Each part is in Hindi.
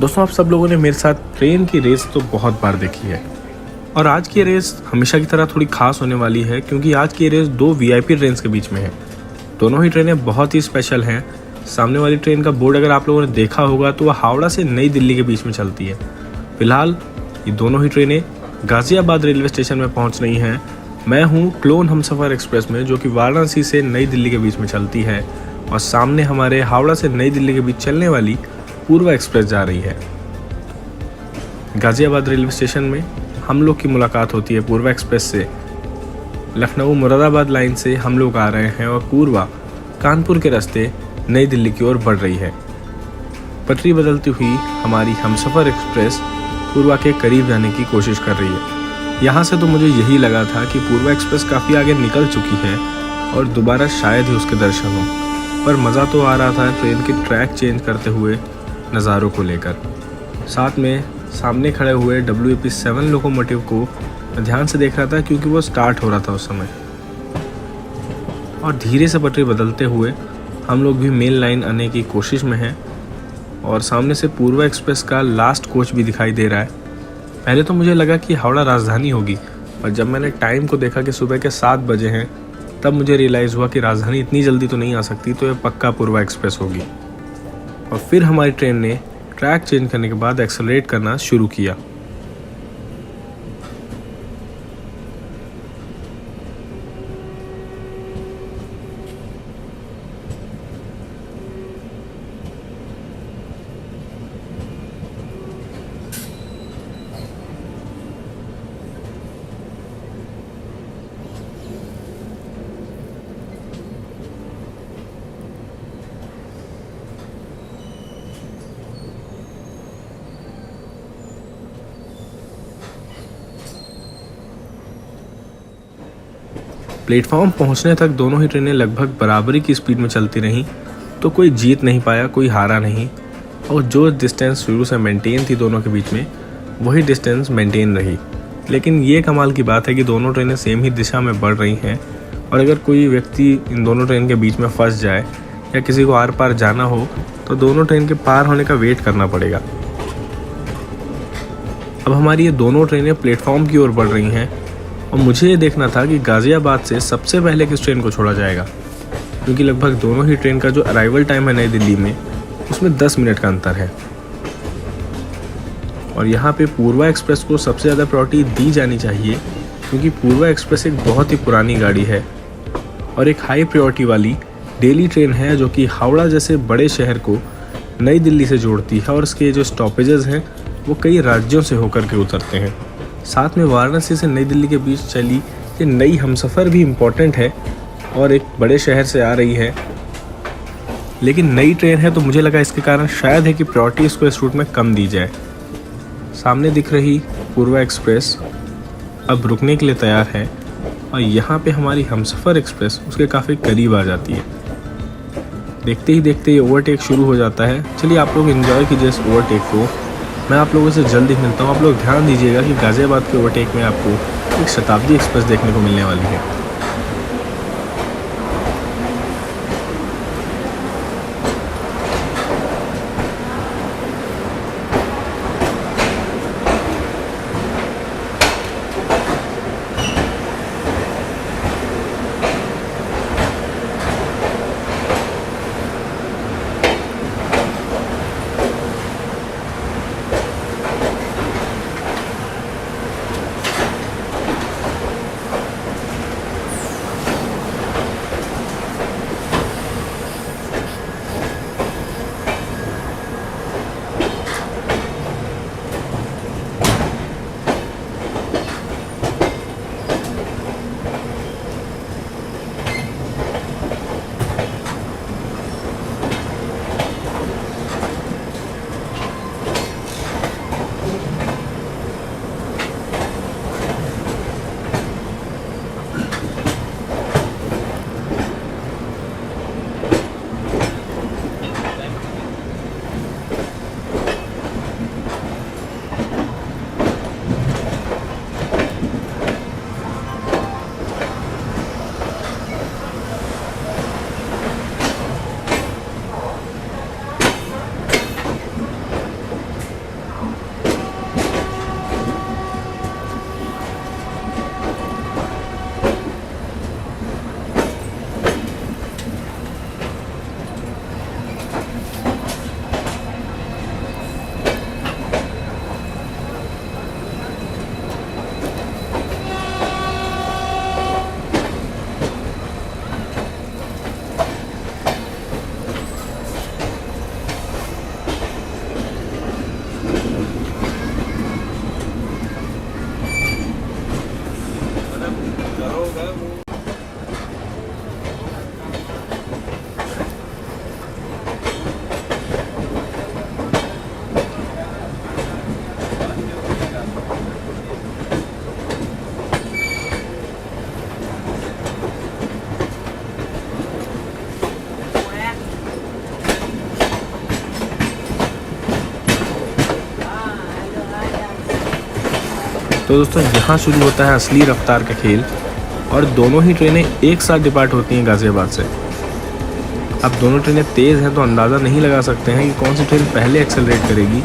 दोस्तों, आप सब लोगों ने मेरे साथ ट्रेन की रेस तो बहुत बार देखी है और आज की रेस हमेशा की तरह थोड़ी खास होने वाली है क्योंकि आज की रेस दो वीआईपी ट्रेन्स के बीच में है। दोनों ही ट्रेनें बहुत ही स्पेशल हैं। सामने वाली ट्रेन का बोर्ड अगर आप लोगों ने देखा होगा तो वह हावड़ा से नई दिल्ली के बीच में चलती है। फिलहाल ये दोनों ही ट्रेनें गाजियाबाद रेलवे स्टेशन में पहुंच रही हैं। मैं हूं क्लोन हमसफ़र एक्सप्रेस में, जो कि वाराणसी से नई दिल्ली के बीच में चलती है, और सामने हमारे हावड़ा से नई दिल्ली के बीच चलने वाली पूर्वा एक्सप्रेस जा रही है। गाजियाबाद रेलवे स्टेशन में हम लोग की मुलाकात होती है पूर्वा एक्सप्रेस से। लखनऊ मुरादाबाद लाइन से हम लोग आ रहे हैं और पूर्वा कानपुर के रास्ते नई दिल्ली की ओर बढ़ रही है। पटरी बदलती हुई हमारी हमसफ़र एक्सप्रेस पूर्वा के करीब जाने की कोशिश कर रही है। यहाँ से तो मुझे यही लगा था कि पूर्वा एक्सप्रेस काफ़ी आगे निकल चुकी है और दोबारा शायद ही उसके दर्शन हो, पर मज़ा तो आ रहा था ट्रेन की ट्रैक चेंज करते हुए नज़ारों को लेकर। साथ में सामने खड़े हुए WAP-7 लोकोमोटिव को ध्यान से देख रहा था क्योंकि वो स्टार्ट हो रहा था उस समय। और धीरे से पटरी बदलते हुए हम लोग भी मेन लाइन आने की कोशिश में हैं और सामने से पूर्वा एक्सप्रेस का लास्ट कोच भी दिखाई दे रहा है। पहले तो मुझे लगा कि हावड़ा राजधानी होगी, और जब मैंने टाइम को देखा कि सुबह के 7 बजे हैं, तब मुझे रियलाइज़ हुआ कि राजधानी इतनी जल्दी तो नहीं आ सकती, तो ये पक्का पूर्वा एक्सप्रेस होगी। और फिर हमारी ट्रेन ने ट्रैक चेंज करने के बाद एक्सेलरेट करना शुरू किया। प्लेटफॉर्म पहुंचने तक दोनों ही ट्रेनें लगभग बराबरी की स्पीड में चलती रहीं, तो कोई जीत नहीं पाया, कोई हारा नहीं, और जो डिस्टेंस शुरू से मेंटेन थी दोनों के बीच में, वही डिस्टेंस मेंटेन रही। लेकिन ये कमाल की बात है कि दोनों ट्रेनें सेम ही दिशा में बढ़ रही हैं, और अगर कोई व्यक्ति इन दोनों ट्रेन के बीच में फंस जाए या किसी को आर पार जाना हो तो दोनों ट्रेन के पार होने का वेट करना पड़ेगा। अब हमारी ये दोनों ट्रेनें प्लेटफॉर्म की ओर बढ़ रही हैं और मुझे ये देखना था कि गाज़ियाबाद से सबसे पहले किस ट्रेन को छोड़ा जाएगा, क्योंकि लगभग दोनों ही ट्रेन का जो अराइवल टाइम है नई दिल्ली में, उसमें 10 मिनट का अंतर है। और यहाँ पे पूर्वा एक्सप्रेस को सबसे ज़्यादा प्रायोरिटी दी जानी चाहिए, क्योंकि पूर्वा एक्सप्रेस एक बहुत ही पुरानी गाड़ी है और एक हाई प्रायोरिटी वाली डेली ट्रेन है, जो कि हावड़ा जैसे बड़े शहर को नई दिल्ली से जोड़ती है, और इसके जो स्टॉपेजेस हैं वो कई राज्यों से होकर के उतरते हैं। साथ में वाराणसी से नई दिल्ली के बीच चली ये नई हमसफ़र भी इम्पॉर्टेंट है और एक बड़े शहर से आ रही है, लेकिन नई ट्रेन है तो मुझे लगा इसके कारण शायद है कि प्रायोरिटी इसको इस रूट में कम दी जाए। सामने दिख रही पूर्वा एक्सप्रेस अब रुकने के लिए तैयार है और यहाँ पे हमारी हमसफ़र एक्सप्रेस उसके काफ़ी करीब आ जाती है। देखते ही देखते ये ओवरटेक शुरू हो जाता है। चलिए आप लोग एंजॉय कीजिए इस ओवरटेक को। मैं आप लोगों से जल्दी मिलता हूँ। आप लोग ध्यान दीजिएगा कि गाज़ियाबाद के ओवरटेक में आपको एक शताब्दी एक्सप्रेस देखने को मिलने वाली है। तो दोस्तों यहाँ शुरू होता है असली रफ्तार का खेल और दोनों ही ट्रेनें एक साथ डिपार्ट होती हैं गाज़ियाबाद से। अब दोनों ट्रेनें तेज़ हैं तो अंदाज़ा नहीं लगा सकते हैं कि कौन सी ट्रेन पहले एक्सेलरेट करेगी।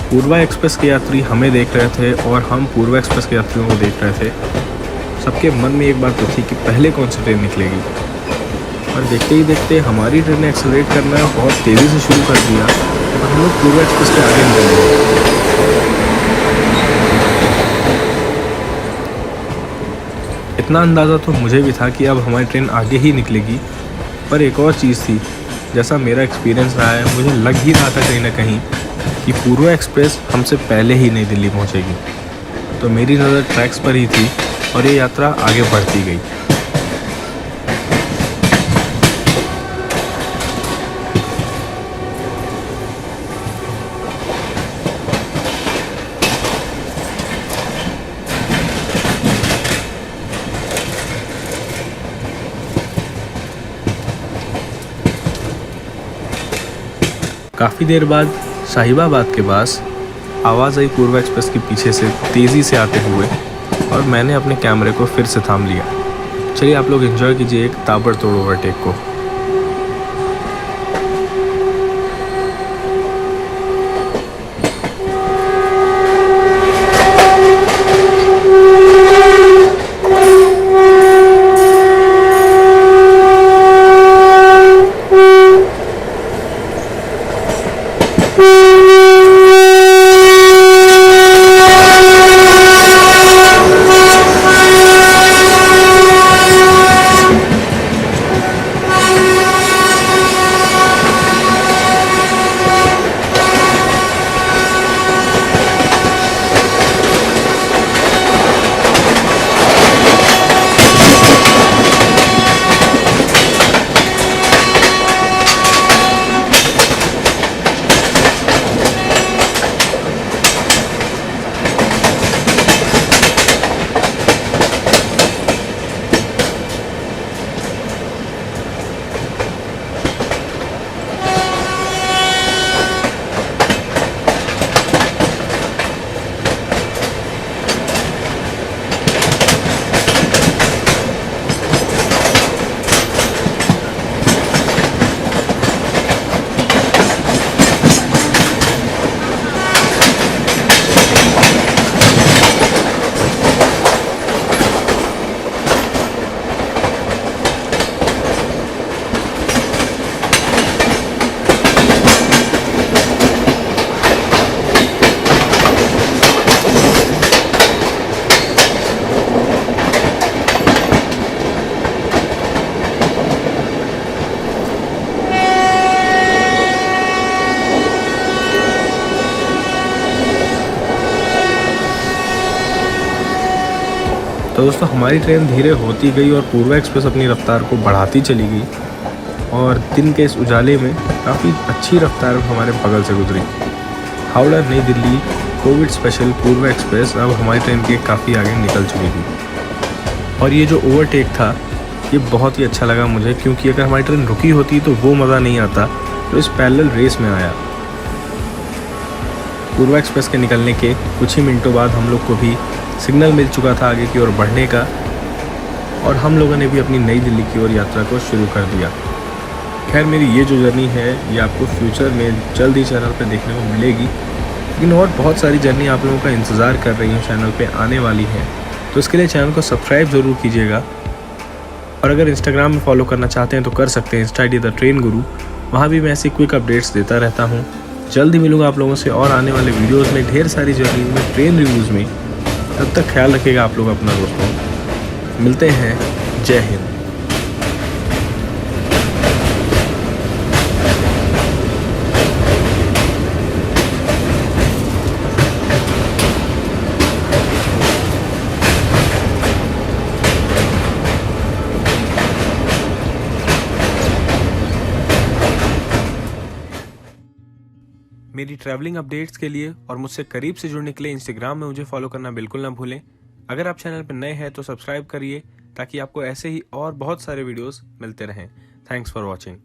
पूर्वा एक्सप्रेस के यात्री हमें देख रहे थे और हम पूर्वा एक्सप्रेस के यात्रियों को देख रहे थे। सबके मन में एक बात तो थी कि पहले कौन सी ट्रेन निकलेगी, और देखते ही देखते हमारी ट्रेन ने एक्सेलरेट करना बहुत तेज़ी से शुरू कर दिया और हम लोग पूर्वा एक्सप्रेस के आगे निकल गए। इतना अंदाज़ा तो मुझे भी था कि अब हमारी ट्रेन आगे ही निकलेगी, पर एक और चीज़ थी, जैसा मेरा एक्सपीरियंस रहा है, मुझे लग ही रहा था कहीं ना कहीं कि पूर्वा एक्सप्रेस हमसे पहले ही नई दिल्ली पहुंचेगी। तो मेरी नज़र ट्रैक्स पर ही थी और ये यात्रा आगे बढ़ती गई। काफ़ी देर बाद साहिबाबाद के पास आवाज़ आई पूर्वा एक्सप्रेस के पीछे से तेज़ी से आते हुए, और मैंने अपने कैमरे को फिर से थाम लिया। चलिए आप लोग एंजॉय कीजिए एक ताबड़तोड़ ओवरटेक को। तो दोस्तों हमारी ट्रेन धीरे होती गई और पूर्वा एक्सप्रेस अपनी रफ्तार को बढ़ाती चली गई, और दिन के इस उजाले में काफ़ी अच्छी रफ्तार हमारे बगल से गुजरी। हावड़ा नई दिल्ली कोविड स्पेशल पूर्वा एक्सप्रेस अब हमारी ट्रेन के काफ़ी आगे निकल चुकी थी। और ये जो ओवरटेक था ये बहुत ही अच्छा लगा मुझे, क्योंकि अगर हमारी ट्रेन रुकी होती तो वो मज़ा नहीं आता तो इस पैरेलल रेस में आया। पूर्वा एक्सप्रेस के निकलने के कुछ ही मिनटों बाद हम लोग को भी सिग्नल मिल चुका था आगे की ओर बढ़ने का, और हम लोगों ने भी अपनी नई दिल्ली की ओर यात्रा को शुरू कर दिया। खैर मेरी ये जो जर्नी है ये आपको फ्यूचर में जल्द ही चैनल पे देखने को मिलेगी, लेकिन और बहुत सारी जर्नी आप लोगों का इंतज़ार कर रही हूँ चैनल पे आने वाली है। तो इसके लिए चैनल को सब्सक्राइब ज़रूर कीजिएगा, और अगर इंस्टाग्राम में फॉलो करना चाहते हैं तो कर सकते हैं, इंस्टा ID द ट्रेन गुरु। वहाँ भी मैं ऐसी क्विक अपडेट्स देता रहता हूँ। जल्द ही मिलूँगा आप लोगों से और आने वाले वीडियोज़ में, ढेर सारी जर्नी में, ट्रेन रिव्यूज़ में। तब तक ख्याल रखिएगा आप लोग अपना दोस्तों। मिलते हैं, जय हिंद। मेरी ट्रैवलिंग अपडेट्स के लिए और मुझसे करीब से जुड़ने के लिए इंस्टाग्राम में मुझे फॉलो करना बिल्कुल ना भूलें। अगर आप चैनल पर नए हैं तो सब्सक्राइब करिए ताकि आपको ऐसे ही और बहुत सारे वीडियोस मिलते रहें। Thanks for watching.